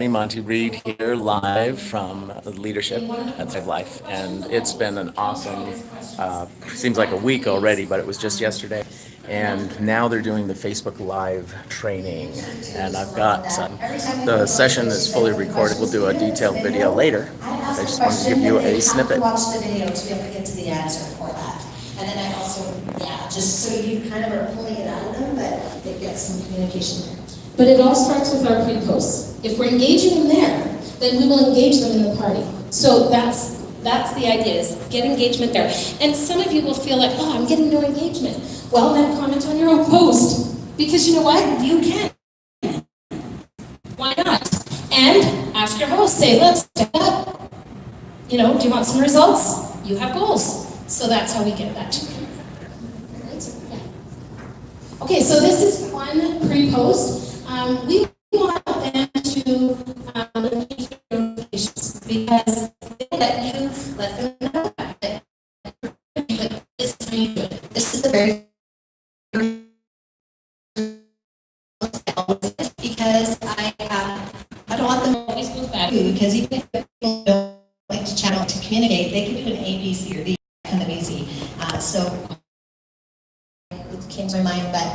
Monty Reed here live from leadership at Thrivelife, and it's been an awesome, seems like a week already, but it was just yesterday. And now they're doing the Facebook Live training, and I've got the session is fully recorded. We'll do a detailed video later. I just wanted to give you a snippet. Watch the video to be able to get to the answer for that. And then I also, just so you kind of are pulling it out of them, but it gets some communication there. But it all starts with our pre-posts. If we're engaging them there, then we will engage them in the party. So that's the idea, is get engagement there. And some of you will feel like, oh, I'm getting no engagement. Well, then comment on your own post. Because you know what? You can. Why not? And ask your host, say, look, step up. Do you want some results? You have goals. So that's how we get that to you. Okay, so this is one pre-post. We want them to engage your notifications because they let them know that this is how you do it. This is the very because I don't want them to always go back because even if people don't like to chat or to communicate, they can do an A, B, C, or D kind of easy. So it came to my mind, but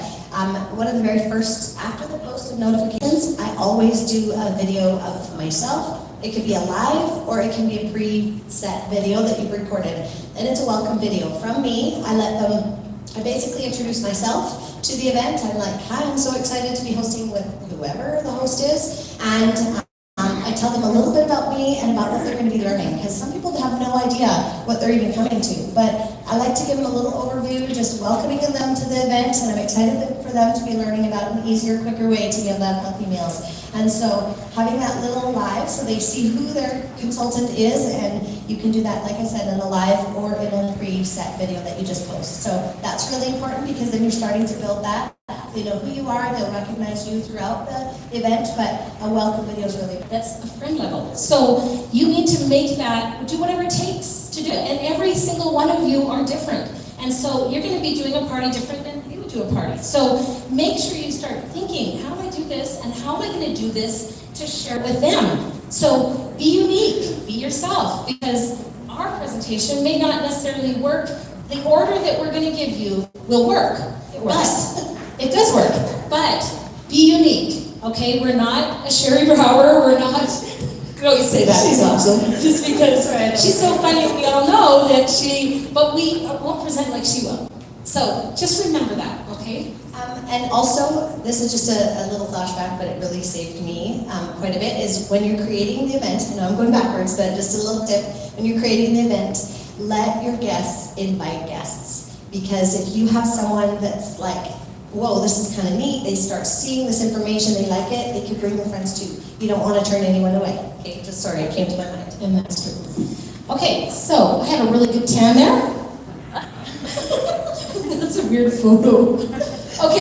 one of the very first, after the post of notifications, I always do a video of myself. It could be a live or it can be a preset video that you've recorded. And it's a welcome video from me. I basically introduce myself to the event. I'm like, hi, I'm so excited to be hosting with whoever the host is. And I tell them a little bit about me and about what they're going to be learning, because some people have no idea what they're even coming to. But I like to give them a little overview, just welcoming them to the event, and I'm excited for them to be learning about an easier, quicker way to be able to have healthy meals. And so having that little live, so they see who their consultant is, and you can do that, like I said, in a live or in a preset video that you just post. So that's really important, because then you're starting to build that. They know who you are, they'll recognize you throughout the event, but a welcome video is really, that's a friend level. So you need to make that, do whatever it takes to do it. And every single one of you are different. And so you're going to be doing a party different than you would do a party. So make sure you start thinking, how do I do this, and how am I going to do this to share with them? So be unique, be yourself, because our presentation may not necessarily work. The order that we're going to give you will work. It works. It does work, but be unique, okay? We're not a Sherry Brower, we're not, I always say that. She's awesome. Just because she's so funny, we all know that but we won't present like she will. So just remember that, okay? And also, this is just a little flashback, but it really saved me quite a bit, is when you're creating the event, I know I'm going backwards, but just a little tip, when you're creating the event, let your guests invite guests. Because if you have someone that's like, whoa, this is kind of neat, they start seeing this information, they like it, they could bring their friends too. You don't want to turn anyone away. Okay, just sorry, it came to my mind. And that's true. Okay, so I have a really good tan there. That's a weird photo. Okay,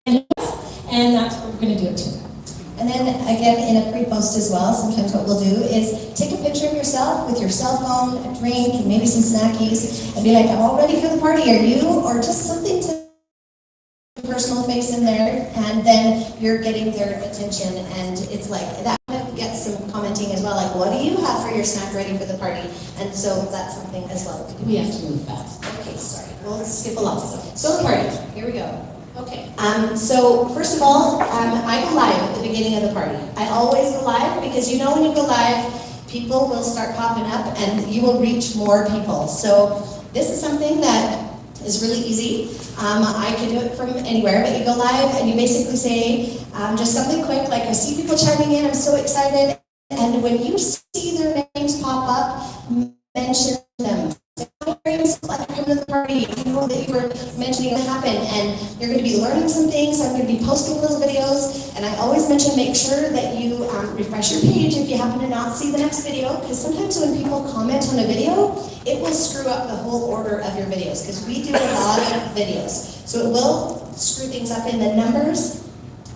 and that's what we're going to do it too. And then again, in a pre-post as well, sometimes what we'll do is take a picture of yourself with your cell phone, a drink, and maybe some snackies, and be like, I'm all ready for the party, are you? Or just something to personal face in there, and then you're getting their attention, and it's like that kind of gets some commenting as well, like, what do you have for your snack ready for the party? And so that's something as well. We have to move fast. Okay, sorry, we'll skip along. So the party, here we go. Okay. So first of all, I go live at the beginning of the party. I always go live because you know when you go live, people will start popping up and you will reach more people. So this is something that is really easy. I can do it from anywhere, but you go live and you basically say just something quick, like I see people chiming in, I'm so excited. And when you see their names pop up, mention them. Like come to the party, you know that you were mentioning what happened, and you're going to be learning some things. I'm going to be posting little videos, and I always mention make sure that you refresh your page if you happen to not see the next video, because sometimes when people comment on a video, it will screw up the whole order of your videos, because we do a lot of videos. So it will screw things up in the numbers.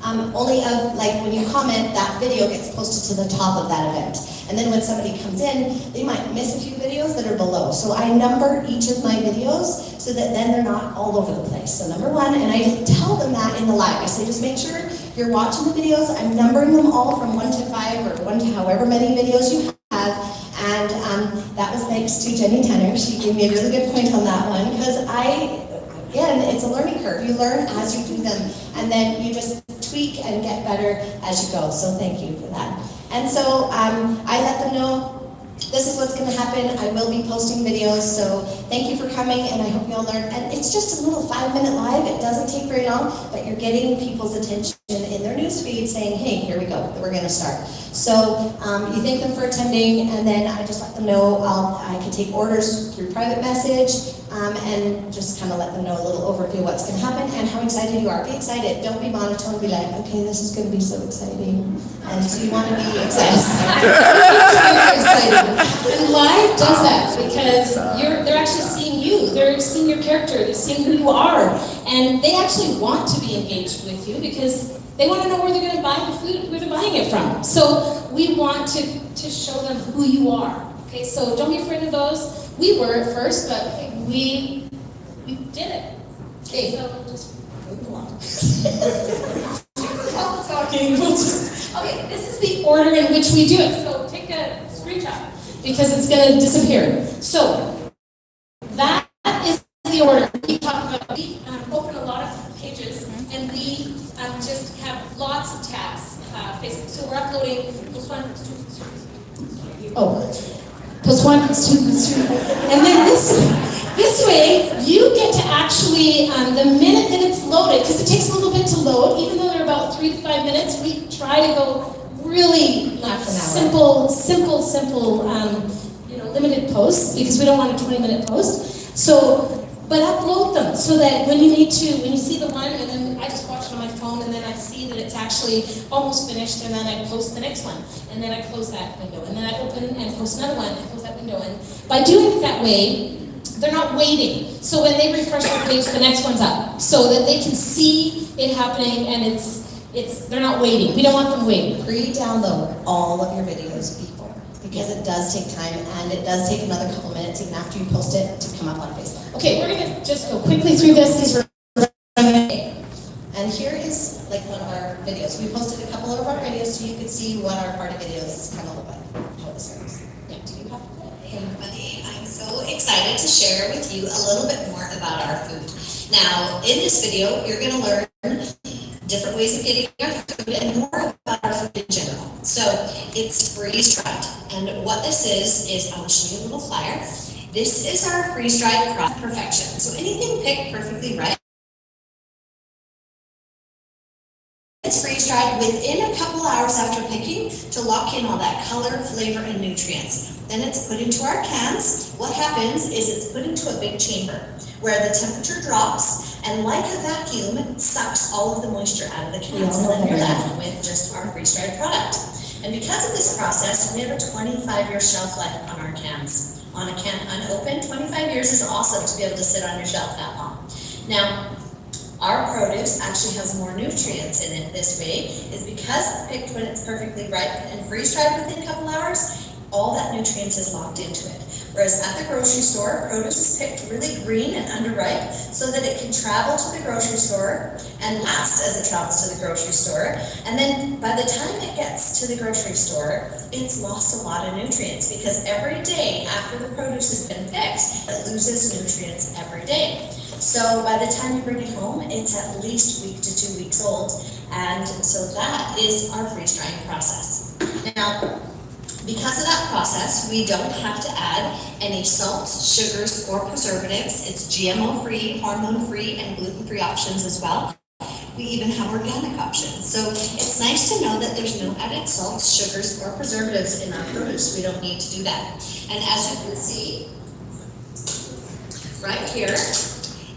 Only of, like, when you comment, that video gets posted to the top of that event. And then when somebody comes in, they might miss a few videos that are below. So I number each of my videos so that then they're not all over the place. So number one, and I tell them that in the live. I say, just make sure If you're watching the videos, I'm numbering them all from 1 to 5 or 1 to however many videos you have. And that was thanks to Jenny Tenner. She gave me a really good point on that one because again, it's a learning curve. You learn as you do them and then you just tweak and get better as you go. So thank you for that. And so I let them know this is what's going to happen. I will be posting videos, so thank you for coming, and I hope you all learn. And it's just a little 5-minute live. It doesn't take very long, but you're getting people's attention in their news feed saying, hey, here we go, we're going to start. So you thank them for attending, and then I just let them know I can take orders through private message, and just kind of let them know a little overview of what's going to happen and how excited you are. Be excited. Don't be monotone. Be like, okay, this is going to be so exciting. And so you want to be excited. And live does that because they're actually seeing you. They're seeing your character. They're seeing who you are. And they actually want to be engaged with you because they want to know where they're going to buy the food, where they're buying it from. So we want to show them who you are. Okay, so don't be afraid of those. We were at first, but we did it. Okay, so we'll just move along. Okay, this is the order in which we do it. So take a screenshot because it's going to disappear. So that is the order. We talk about, we open a lot of pages and we just have lots of tabs. Facebook. So we're uploading post 1, post 2, post 1, post 2, post 3. And then this way, you get to actually, the minute that it's loaded, because it takes a little bit to load, even though they're about 3 to 5 minutes, we try to go really simple, limited posts, because we don't want a 20-minute post. So, but upload them, so that when you see the one, and then I just watch it on my phone, and then I see that it's actually almost finished, and then I post the next one, and then I close that window, and then I open and post another one, and close that window, and by doing it that way, they're not waiting. So when they refresh their page, the next one's up, so that they can see it happening, and they're not waiting. We don't want them waiting. Pre-download all of your videos before, because it does take time, and it does take another couple minutes even after you post it to come up on Facebook. Okay, we're gonna just go quickly through this because we're running. And here is like one of our videos. We posted a couple of our videos so you could see what our party videos kind of look like. How this goes. Yeah, do you have to? Hey everybody, I'm so excited to share with you a little bit more about our food. Now, in this video, you're going to learn different ways of getting our food and more about our food in general. So, it's Freestruct, and what this is I'll show you a little flyer. This is our freeze-dried perfection. So anything picked perfectly right. It's freeze-dried within a couple hours after picking to lock in all that color, flavor, and nutrients. Then it's put into our cans. What happens is it's put into a big chamber where the temperature drops and like a vacuum sucks all of the moisture out of the cans, and then you're left with just our freeze-dried product. And because of this process, we have a 25-year shelf life on our cans. On a can unopened, 25 years is awesome to be able to sit on your shelf that long. Now, our produce actually has more nutrients in it this way, is because it's picked when it's perfectly ripe and freeze-dried within a couple hours, all that nutrients is locked into it. Whereas at the grocery store, produce is picked really green and underripe so that it can travel to the grocery store and last as it travels to the grocery store. And then by the time it gets to the grocery store, it's lost a lot of nutrients because every day after the produce has been picked, it loses nutrients every day. So by the time you bring it home, it's at least 1 to 2 weeks old. And so that is our freeze-drying process. Now, because of that process, we don't have to add any salts, sugars, or preservatives. It's GMO-free, hormone-free, and gluten-free options as well. We even have organic options. So it's nice to know that there's no added salts, sugars, or preservatives in our produce. We don't need to do that. And as you can see, right here,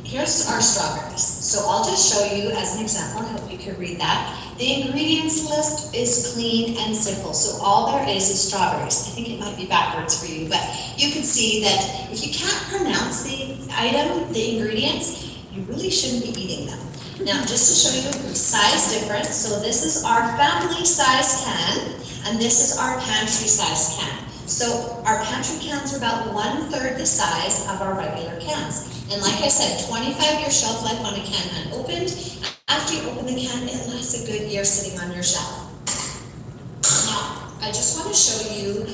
here's our strawberries. So I'll just show you as an example. I hope you can read that. The ingredients list is clean and simple. So all there is strawberries. I think it might be backwards for you, but you can see that if you can't pronounce the item, the ingredients, you really shouldn't be eating them. Now, just to show you the size difference, so this is our family size can, and this is our pantry size can. So our pantry cans are about 1/3 the size of our regular cans. And like I said, 25-year shelf life on a can unopened. After you open the can, it lasts a good year sitting on your shelf. Now, I just want to show you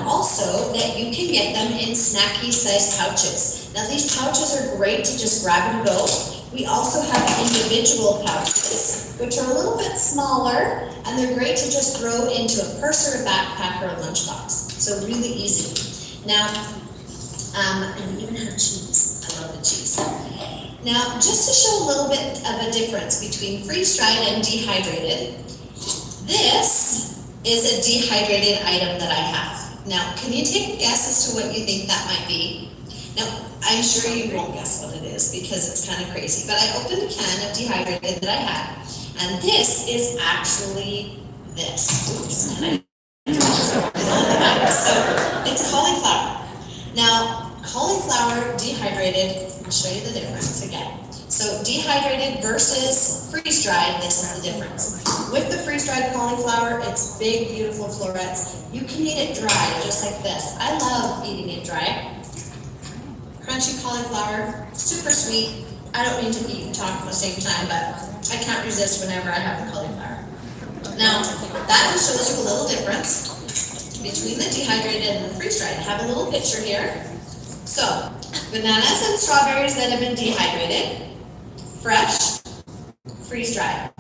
also that you can get them in snacky sized pouches. Now these pouches are great to just grab and go. We also have individual pouches, which are a little bit smaller, and they're great to just throw into a purse or a backpack or a lunchbox. So really easy. Now, and we even have cheese. I love the cheese. Now, just to show a little bit of a difference between freeze-dried and dehydrated, this is a dehydrated item that I have. Now, can you take a guess as to what you think that might be? Now, I'm sure you won't guess what it is because it's kind of crazy, but I opened a can of dehydrated that I had, and this is actually this. Oops, and so it's cauliflower. Now, cauliflower dehydrated, I'll show you the difference again. So dehydrated versus freeze-dried, this is the difference. With the freeze-dried cauliflower, it's big, beautiful florets. You can eat it dry, just like this. I love eating it dry. Crunchy cauliflower, super sweet. I don't mean to eat and talk at the same time, but I can't resist whenever I have the cauliflower. Now, that just shows you a little difference between the dehydrated and the freeze-dried. I have a little picture here. So, bananas and strawberries that have been dehydrated, fresh, freeze-dried.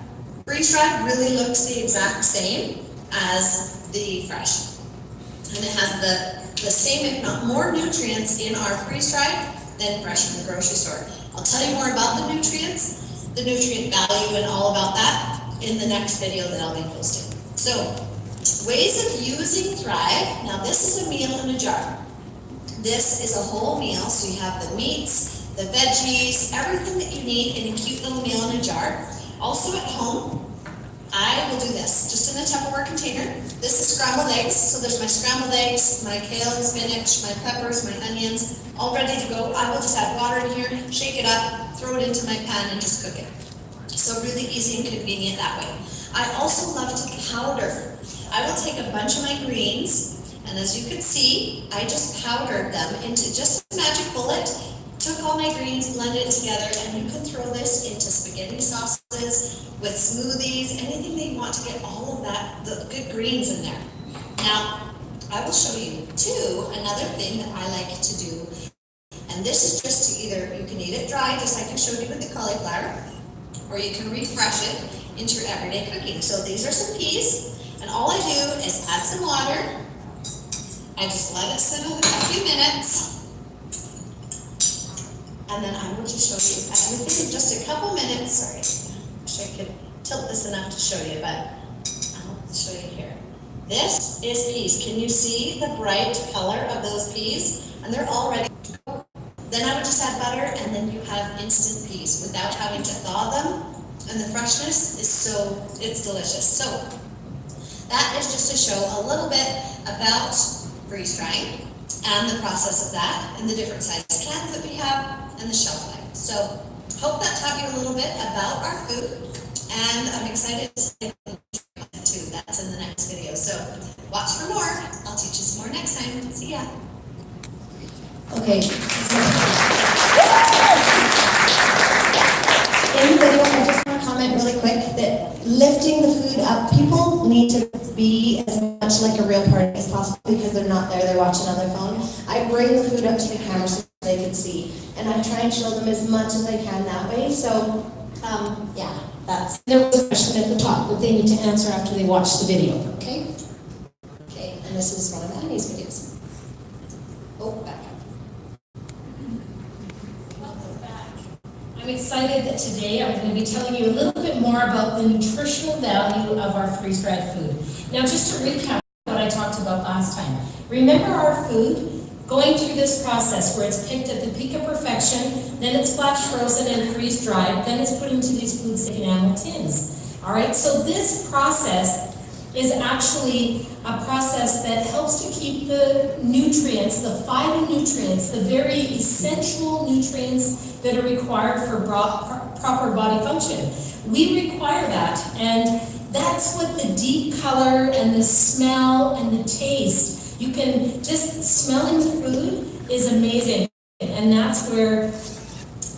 Freeze-dried really looks the exact same as the fresh. And it has the same, if not more, nutrients in our freeze-dried than fresh in the grocery store. I'll tell you more about the nutrients, the nutrient value, and all about that in the next video that I'll be posting. So, ways of using Thrive. Now this is a meal in a jar. This is a whole meal, so you have the meats, the veggies, everything that you need in a cute little meal in a jar. Also at home, I will do this, just in a Tupperware container. This is scrambled eggs, so there's my scrambled eggs, my kale and spinach, my peppers, my onions, all ready to go. I will just add water in here, shake it up, throw it into my pan and just cook it. So really easy and convenient that way. I also love to powder. I will take a bunch of my greens, and as you can see, I just powdered them into just a magic bullet, took all my greens, blended it together, and you can throw this into spaghetti sauces, with smoothies, anything that you want to get all of that, the good greens in there. Now, I will show you too, another thing that I like to do, and this is just to either, you can eat it dry, just like I showed you with the cauliflower, or you can refresh it into your everyday cooking. So these are some peas, and all I do is add some water. I just let it sit a few minutes, and then I will just show you everything in just a couple minutes. Sorry, I wish I could tilt this enough to show you, but I'll show you here. This is peas. Can you see the bright color of those peas? And they're all ready to go. Then I would just add butter, and then you have instant peas without having to thaw them. And the freshness is it's delicious. So that is just to show a little bit about freeze drying and the process of that, and the different size cans that we have, and the shelf life. So hope that taught you a little bit about our food, and I'm excited to say too. That's in the next video. So watch for more. I'll teach you some more next time. See ya. Okay. In the video, I just want to comment really quick that lifting the food up, people need to be as much like a real party as possible because they're not there, they're watching on their phone. I bring the food up to the camera so they can see, and I try and show them as much as I can that way. So, yeah, that's. There was a question at the top that they need to answer after they watch the video. Okay. Okay, and this is one of Annie's videos. Oh, back up. I'm excited that today I'm going to be telling you a little bit more about the nutritional value of our freeze-dried food. Now, just to recap what I talked about last time, remember our food going through this process where it's picked at the peak of perfection, then it's flash frozen and freeze-dried, then it's put into these food safe enamel tins. All right, so this process is actually a process that helps to keep the nutrients, the phytonutrients, the very essential nutrients that are required for proper body function. We require that, and that's what the deep color and the smell and the taste, you can just smelling the food is amazing, and that's where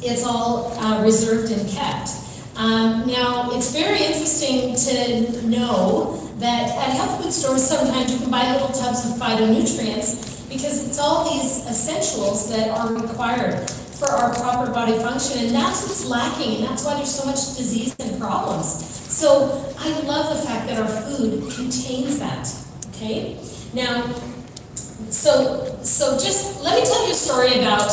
it's all reserved and kept. Now, it's very interesting to know that at health food stores sometimes you can buy little tubs of phytonutrients because it's all these essentials that are required for our proper body function, and that's what's lacking, and that's why there's so much disease and problems. So I love the fact that our food contains that, okay? Now, so just let me tell you a story about,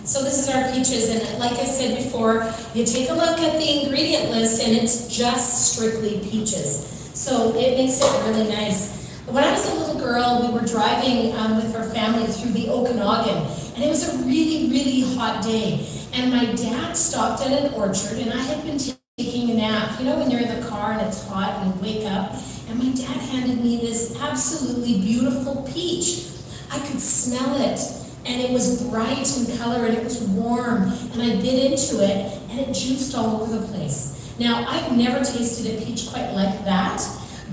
so this is our peaches, and like I said before, you take a look at the ingredient list and it's just strictly peaches. So it makes it really nice. When I was a little girl, we were driving with our family through the Okanagan, and it was a really, really hot day. And my dad stopped at an orchard, and I had been taking a nap. You know, when you're in the car and it's hot and you wake up, and my dad handed me this absolutely beautiful peach. I could smell it, and it was bright in color, and it was warm, and I bit into it, and it juiced all over the place. Now, I've never tasted a peach quite like that,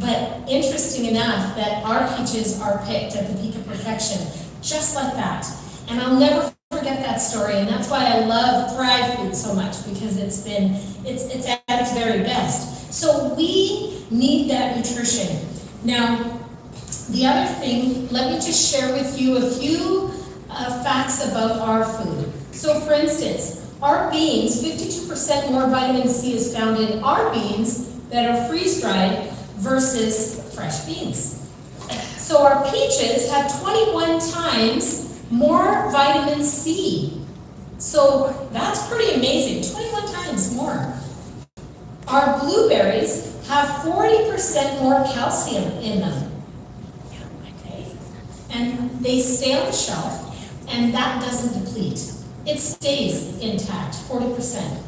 but interesting enough that our peaches are picked at the peak of perfection, just like that. And I'll never forget that story, and that's why I love Thrive Food so much, because it's at its very best. So we need that nutrition. Now, the other thing, let me just share with you a few facts about our food. So for instance, our beans, 52% more vitamin C is found in our beans that are freeze-dried versus fresh beans. So our peaches have 21 times more vitamin C. So that's pretty amazing, 21 times more. Our blueberries have 40% more calcium in them. Okay? And they stay on the shelf, and that doesn't deplete. It stays intact, 40%.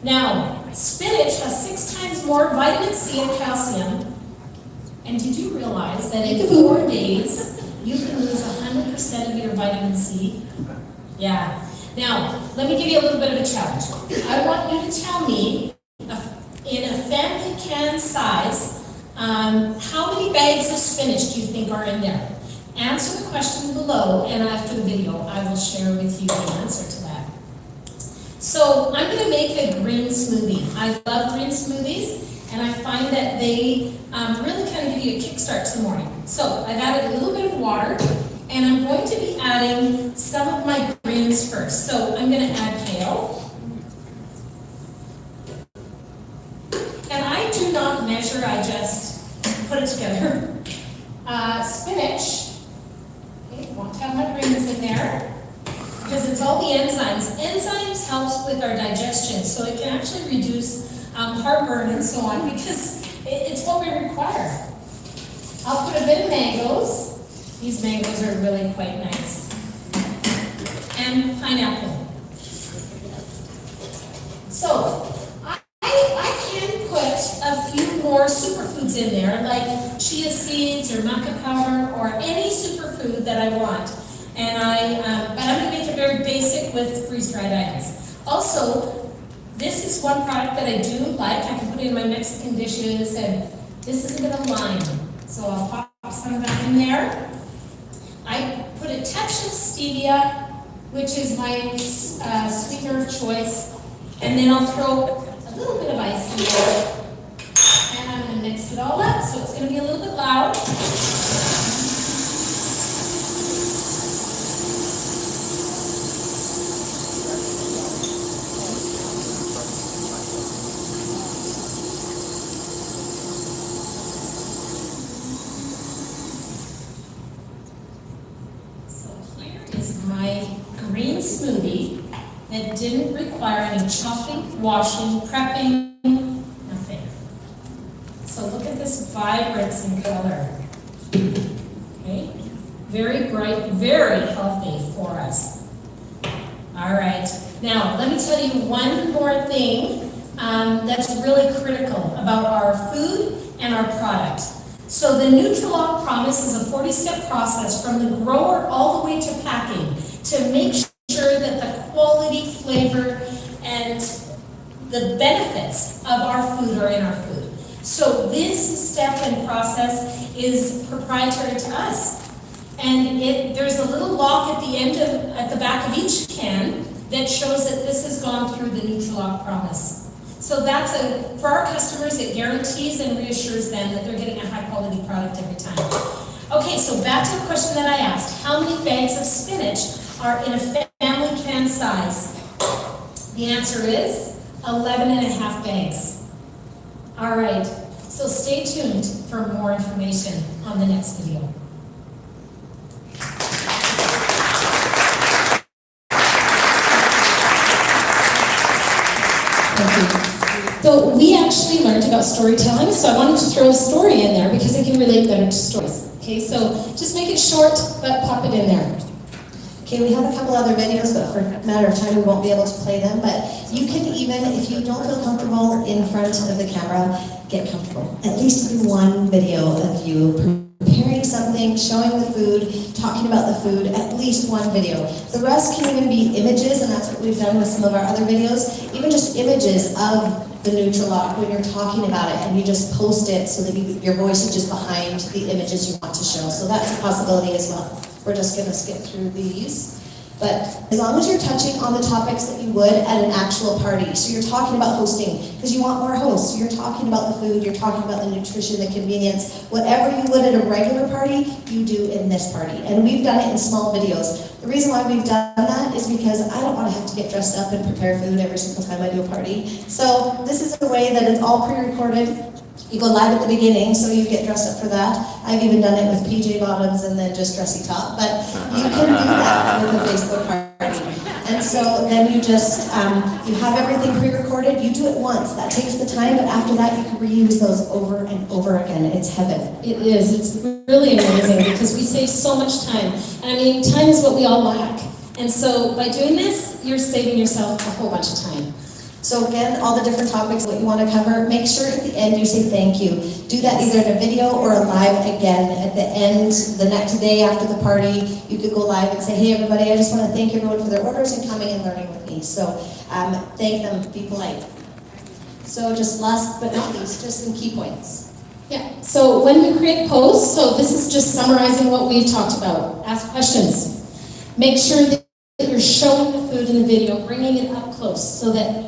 Now, spinach has 6 times more vitamin C and calcium. And did you realize that in 4 days, you can lose 100% of your vitamin C? Yeah. Now, let me give you a little bit of a challenge. I want you to tell me, in a family can size, how many bags of spinach do you think are in there? Answer the question below, and after the video, I will share with you the answer to that. So I'm going to make a green smoothie. I love green smoothies, and I find that they really kind of give you a kickstart to the morning. So I've added a little bit of water, and I'm going to be adding some of my greens first. So I'm going to add kale. And I do not measure, I just put it together. Spinach. Okay, want to have my greens in there because it's all the enzymes. Enzymes helps with our digestion, so it can actually reduce heartburn and so on because it's what we require. I'll put a bit of mangoes. These mangoes are really quite nice. And pineapple. So, I can put a few more superfoods in there, like chia seeds or maca powder or any superfood that I want. And but I'm going to make it very basic with freeze-dried items. Also, this is one product that I do like. I can put it in my Mexican dishes, and this is a bit of lime. So I'll pop some of that in there. I put a touch of stevia, which is my sweetener of choice, and then I'll throw a little bit of ice in there. And I'm going to mix it all up, so it's going to be a little bit loud. My green smoothie that didn't require any chopping, washing, prepping, nothing. So look at this vibrance in color. Okay, very bright, very healthy for us. All right, now let me tell you one more thing that's really critical about our food and our product. So the Nutritional promise is a 40-step process from the grower all the way to packing to make sure that the quality, flavor, and the benefits of our food are in our food. So this step and process is proprietary to us. And there's a little lock at the end at the back of each can that shows that this has gone through the Nutritional promise. So that's for our customers, it guarantees and reassures them that they're getting a high quality product every time. Okay, so back to the question that I asked. How many bags of spinach are in a family can size? The answer is 11.5 bags. All right, so stay tuned for more information on the next video. Thank you. So we actually learned about storytelling, so I wanted to throw a story in there because it can relate better to stories. Okay, so just make it short, but pop it in there. Okay, we have a couple other videos, but for a matter of time we won't be able to play them. But you can even, if you don't feel comfortable in front of the camera, get comfortable. At least do one video of you preparing something, showing the food, talking about the food, at least one video. The rest can even be images, and that's what we've done with some of our other videos. Even just images of the Nutrilock when you're talking about it, and you just post it so that your voice is just behind the images you want to show. So that's a possibility as well. We're just going to skip through these. But as long as you're touching on the topics that you would at an actual party. So you're talking about hosting, because you want more hosts. So you're talking about the food, you're talking about the nutrition, the convenience. Whatever you would at a regular party, you do in this party. And we've done it in small videos. The reason why we've done that is because I don't want to have to get dressed up and prepare food every single time I do a party. So this is a way that it's all pre-recorded. You go live at the beginning, so you get dressed up for that. I've even done it with PJ bottoms and then just dressy top, but you can do that with a Facebook party. And so then you just, you have everything pre-recorded, you do it once, that takes the time, but after that you can reuse those over and over again. It's heaven. It is, it's really amazing because we save so much time. And I mean, time is what we all lack. And so by doing this, you're saving yourself a whole bunch of time. So again, all the different topics that you want to cover, make sure at the end you say thank you. Do that either in a video or a live again. At the end, the next day after the party, you could go live and say, hey everybody, I just want to thank everyone for their orders and coming and learning with me. So thank them, be polite. So just last but not least, just some key points. Yeah, so when we create posts, so this is just summarizing what we've talked about. Ask questions. Make sure that you're showing the food in the video, bringing it up close so that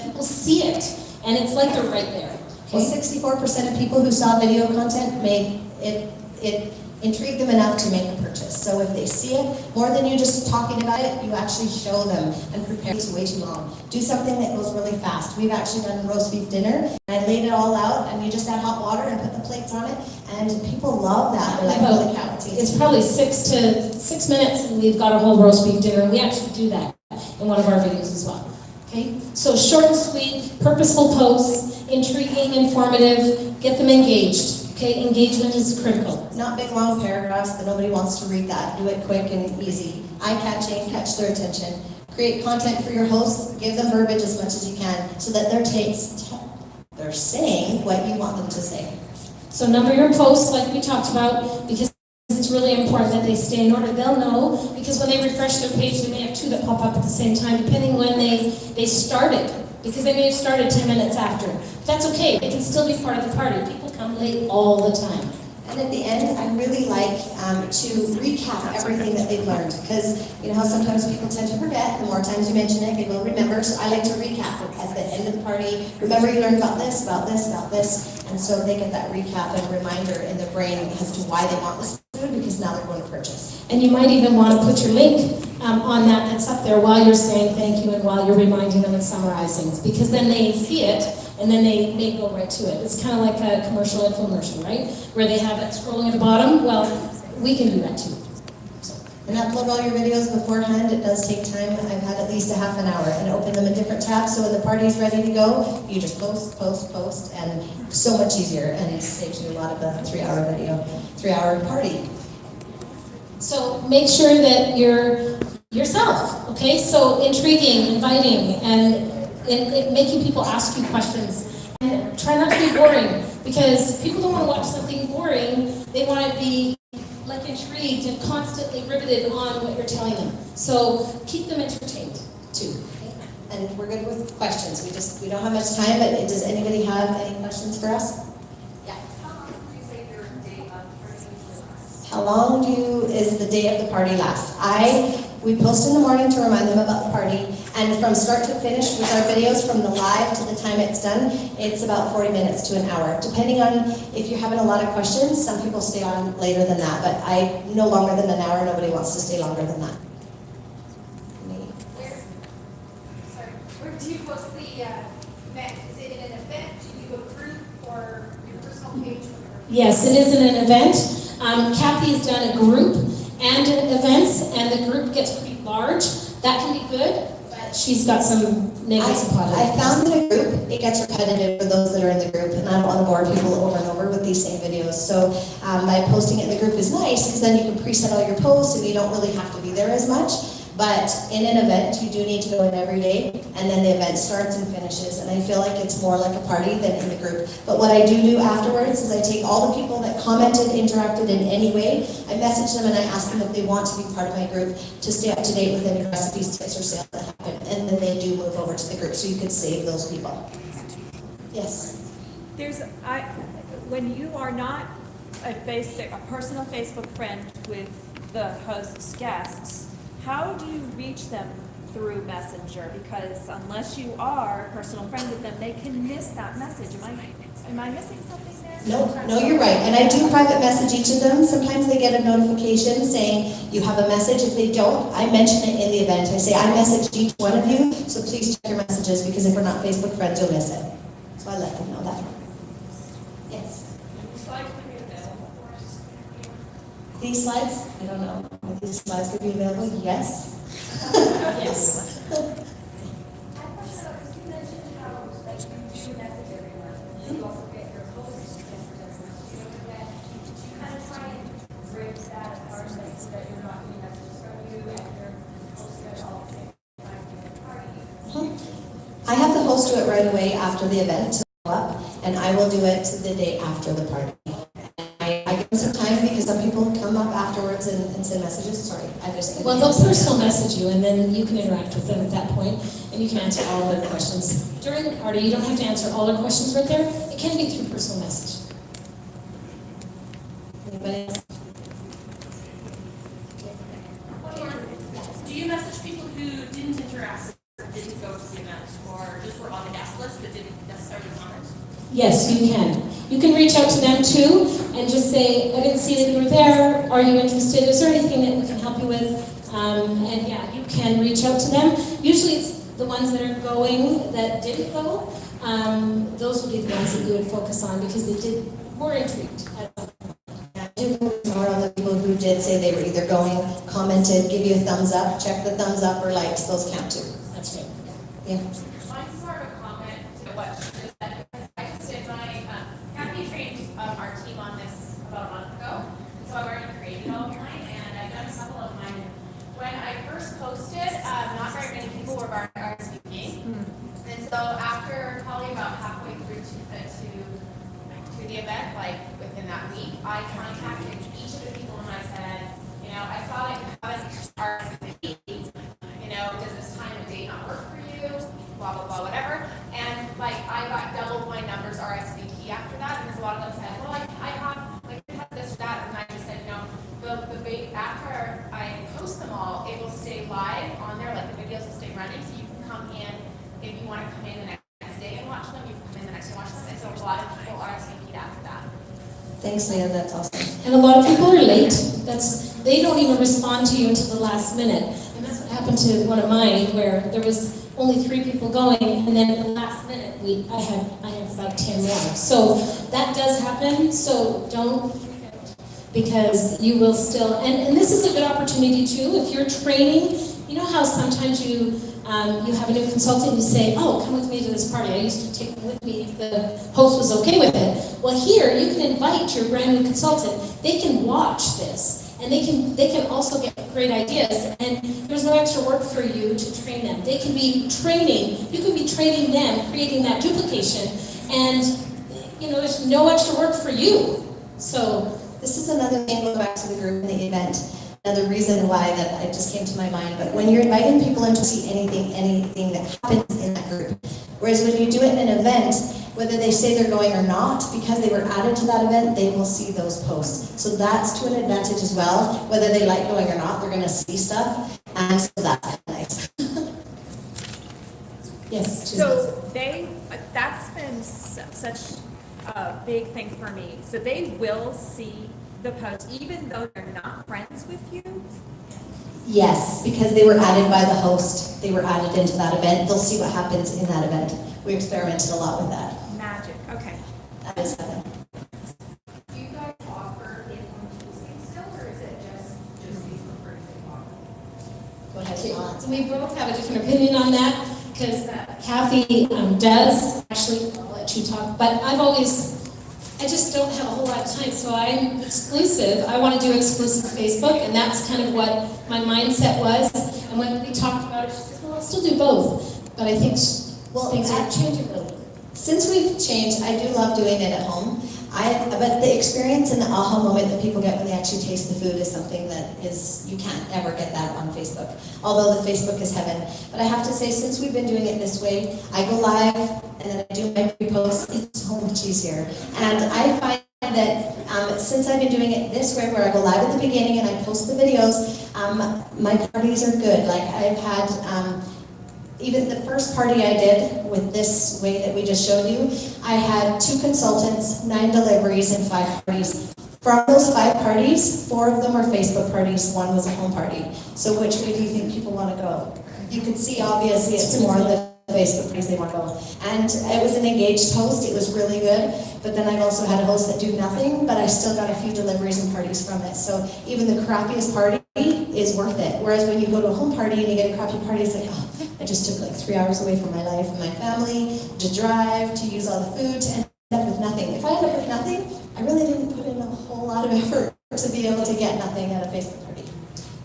people see it, and it's like they're right there. Well, 64% of people who saw video content made it intrigued them enough to make a purchase. So if they see it, more than you just talking about it, you actually show them and prepare. It's way too long. Do something that goes really fast. We've actually done roast beef dinner, and I laid it all out, and you just add hot water and put the plates on it, and people love that. They're like, holy cow, it's probably 6 minutes, and we've got a whole roast beef dinner. We actually do that in one of our videos as well. Okay, so short and sweet, purposeful posts, intriguing, informative, get them engaged. Okay, engagement is critical. Not big long paragraphs that nobody wants to read that. Do it quick and easy. Eye-catching, catch their attention. Create content for your hosts, give them verbiage as much as you can so that they're saying what you want them to say. So number your posts like we talked about, because it's really important that they stay in order. They'll know, because when they refresh their page, they may have 2 that pop up at the same time, depending when they started, because they may have started 10 minutes after. But that's okay, they can still be part of the party. People come late all the time. And at the end, I really like to recap everything that they've learned, because you know how sometimes people tend to forget. The more times you mention it, they will remember. So I like to recap it at the end of the party. Remember, you learned about this, about this, about this, and so they get that recap and reminder in their brain as to why they want this food, because now they're going to purchase. And you might even want to put your link on that's up there while you're saying thank you and while you're reminding them and summarizing, because then they see it and then they may go right to it. It's kind of like a commercial infomercial, right? Where they have it scrolling at the bottom. Well, we can do that too. And upload all your videos beforehand. It does take time. I've had at least a half an hour, and open them in different tabs, so when the party's ready to go, you just post, and so much easier, and it saves you a lot of the 3-hour video, 3-hour party. So make sure that you're yourself, okay? So intriguing, inviting, and making people ask you questions. And try not to be boring, because people don't want to watch something boring. They want to be like intrigued and constantly riveted on what you're telling them. So keep them entertained too. And we're good with questions. We don't have much time, but does anybody have any questions for us? Yeah. How long do you say your day of party? How long is the day of the party last? We post in the morning to remind them about the party, And from start to finish with our videos, from the live to the time it's done, it's about 40 minutes to an hour. Depending on if you're having a lot of questions, some people stay on later than that, but no longer than an hour, nobody wants to stay longer than that. Where do you post the event? Is it in an event? Do you do a group or your personal page? Yes, it is in an event. Kathy has done a group and events, and the group gets pretty large. That can be good, but she's got some negatives and positives. I found that a group, it gets repetitive for those that are in the group, and I don't want to bore people over and over with these same videos. So by posting it in the group is nice, because then you can preset all your posts and you don't really have to be there as much. But in an event, you do need to go in every day, and then the event starts and finishes, and I feel like it's more like a party than in the group. But what I do afterwards is I take all the people that commented, interacted in any way, I message them and I ask them if they want to be part of my group to stay up to date with any recipes, tips, or sales that happen, and then they do move over to the group, so you could save those people. Yes? When you are not a personal Facebook friend with the host's guests, how do you reach them through Messenger? Because unless you are a personal friend with them, they can miss that message. Am I missing something there? No, you're right. And I do private message each of them. Sometimes they get a notification saying you have a message. If they don't, I mention it in the event. I say I messaged each one of you, so please check your messages, because if we're not Facebook friends, you'll miss it. So I let them know that. Yes? These slides? I don't know. Are these slides going to be available? Yes. Yes. I thought so, because you mentioned how, like, you message everyone, and you also get your host messages, you know, that you kind of try and break that apart, like, so that you're not getting messages from you, and your host gets all the same time in the party. I have the host do it right away after the event to go up, and I will do it the day after the party. I give them some time, because some people come up afterwards and send messages. Sorry, I just... Well, they'll personal message you, and then you can interact with them at that point, and you can answer all their questions. During the party, you don't have to answer all their questions right there. It can be through personal message. Anybody else? Do you message people who didn't interact, or didn't go to the event, or just were on the guest list but didn't necessarily comment? Yes, you can. You can reach out to them too and just say, I didn't see that you were there. Are you interested? Is there anything that we can help you with? And yeah, you can reach out to them. Usually it's the ones that are going that didn't go. Those would be the ones that you would focus on, because they were intrigued. I do focus more on the people who did say they were either going, commented, give you a thumbs up, check the thumbs up or likes. Those count too. That's right. Yeah. Mine's more of a comment to what she just said, because I just did my, Kathy trained our team on this about a month ago, so I already created all of mine, and I've done a couple of mine. When I first posted, not very many people were RSVPing, and so after probably about halfway through to the event, like within that week, I contacted each of the people and I said, you know, I saw that you haven't RSVP'd, you know, does this time and date not work for you, blah, blah, blah, whatever. And like, I got double my numbers RSVP after that, and a lot of them said, well, I have this or that, and I just said, you know, after I post them all, it will stay live on there, like the videos will stay running, so you can come in, if you want to come in the next day and watch them, you can come in the next day and watch them, and so a lot of people RSVP'd after that. Thanks, Leah. That's awesome. And a lot of people are late. They don't even respond to you until the last minute. And that's what happened to one of mine, where there was only 3 people going, and then at the last minute, I had about 10 more. So that does happen, so don't freak out, because you will still, and this is a good opportunity too, if you're training, you know how sometimes you have a new consultant, you say, oh, come with me to this party. I used to take them with me if the host was okay with it. Well, here, you can invite your brand new consultant. They can watch this, and they can also get great ideas, and there's no extra work for you to train them. They can be training, you can be training them, creating that duplication, and you know, there's no extra work for you. So This is another thing, going back to the group and the event, another reason why that it just came to my mind. But when you're inviting people in to see anything that happens in that group, whereas when you do it in an event, whether they say they're going or not, because they were added to that event, they will see those posts. So that's to an advantage as well. Whether they like going or not, they're going to see stuff, and so that's nice. Yes, So that's been such a big thing for me. So they will see the post, even though they're not friends with you? Yes, because they were added by the host. They were added into that event. They'll see what happens in that event. We experimented a lot with that. Magic, okay. That is heaven. Do you guys offer in-home hosting still, or is it just Facebook for example? Go ahead, Yvonne. So we both have a different opinion on that, because Kathy does, actually, I'll let you talk, but I just don't have a whole lot of time, so I'm exclusive. I want to do exclusive Facebook, and that's kind of what my mindset was. And when we talked about it, she said, well, I'll still do both. But I think things are changing really. Since we've changed, I do love doing it at home. But the experience and the aha moment that people get when they actually taste the food is something that you can't ever get that on Facebook. Although the Facebook is heaven. But I have to say, since we've been doing it this way, I go live and then I do my pre-post. It's so much easier. And I find that since I've been doing it this way, where I go live at the beginning and I post the videos, my parties are good. Like I've had, even the first party I did with this way that we just showed you, I had 2 consultants, 9 deliveries, and 5 parties. From those 5 parties, 4 of them were Facebook parties, 1 was a home party. So which way do you think people want to go? You can see obviously it's more the Facebook parties they want to go. And it was an engaged host, it was really good, but then I've also had a host that do nothing, but I still got a few deliveries and parties from it. So even the crappiest party is worth it. Whereas when you go to a home party and you get a crappy party, it's like, oh, I just took like 3 hours away from my life and my family, to drive, to use all the food, to end up with nothing. If I end up with nothing, I really didn't put in a whole lot of effort to be able to get nothing at a Facebook party.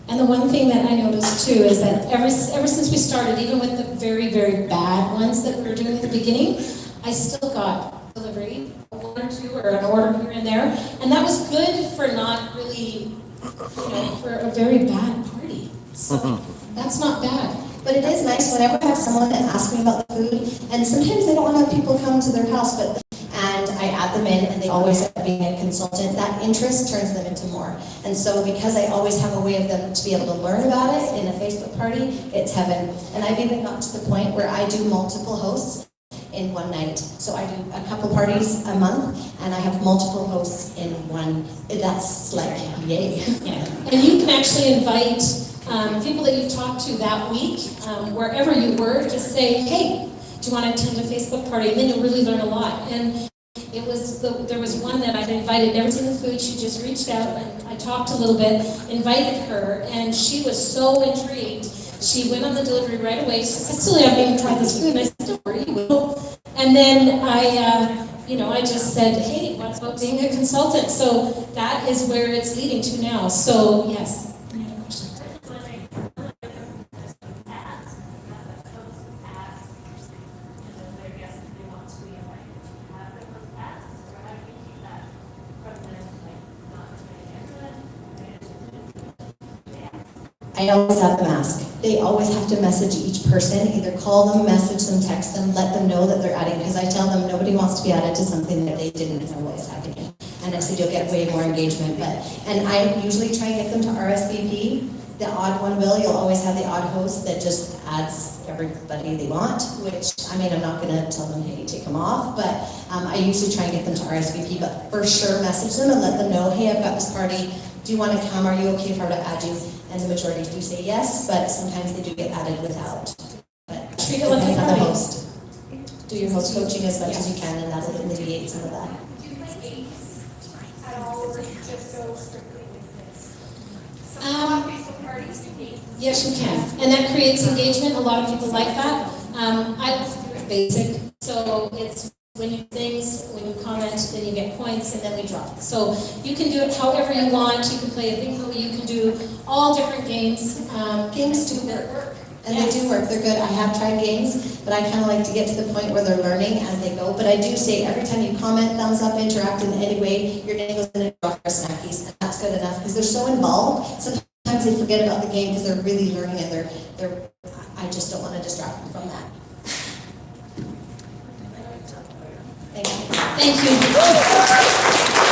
And the one thing that I noticed too is that ever since we started, even with the very, very bad ones that we were doing at the beginning, I still got delivery, 1 or 2 or an order here and there. And that was good for not really, for a very bad party. So that's not bad. But it is nice whenever I have someone that asks me about the food, and sometimes they don't want to have people come to their house, and I add them in, and they always end up being a consultant. That interest turns them into more. And so because I always have a way of them to be able to learn about it in a Facebook party, it's heaven. And I've even got to the point where I do multiple hosts in one night. So I do a couple parties a month, and I have multiple hosts in one. That's like, yay. Yeah. And you can actually invite people that you've talked to that week, wherever you were, just say, hey, do you want to attend a Facebook party? And then you'll really learn a lot. And there was one that I'd invited, never seen the food, she just reached out, and I talked a little bit, invited her, and she was so intrigued. She went on the delivery right away. She said, Cecilia, I haven't even tried this food. And I said, don't worry, you will. And then I just said, hey, what's about being a consultant? So that is where it's leading to now. So, yes. I always have them ask. They always have to message each person, either call them, message them, text them, let them know that they're adding, because I tell them nobody wants to be added to something that they didn't know what was happening. And I said you'll get way more engagement, and I usually try and get them to RSVP. The odd one you'll always have the odd host that just adds everybody they want, which, I mean, I'm not gonna tell them, hey, take them off, but I usually try and get them to RSVP, but for sure message them and let them know, hey, I've got this party, do you want to come, are you okay if I were to add you? And the majority do say yes, but sometimes they do get added without. But Treat it like a depending on the party. host. Do your host coaching as much as you can, and that'll alleviate some of that. Do you play games at all, or just go strictly with this? So Facebook parties, games. Yes, you can. And that creates engagement. A lot of people like that. I like to do it basic. So it's when you comment, then you get points, and then we drop. So you can do it however you want. You can play a bingo, you can do all different games. Games do work. And they do work, they're good. I have tried games, but I kind of like to get to the point where they're learning as they go. But I do say every time you comment, thumbs up, interact in any way, your name goes in a draw for snackies. And that's good enough because they're so involved. Sometimes they forget about the game because they're really learning, and I just don't want to distract them from that. Thank you. Thank you.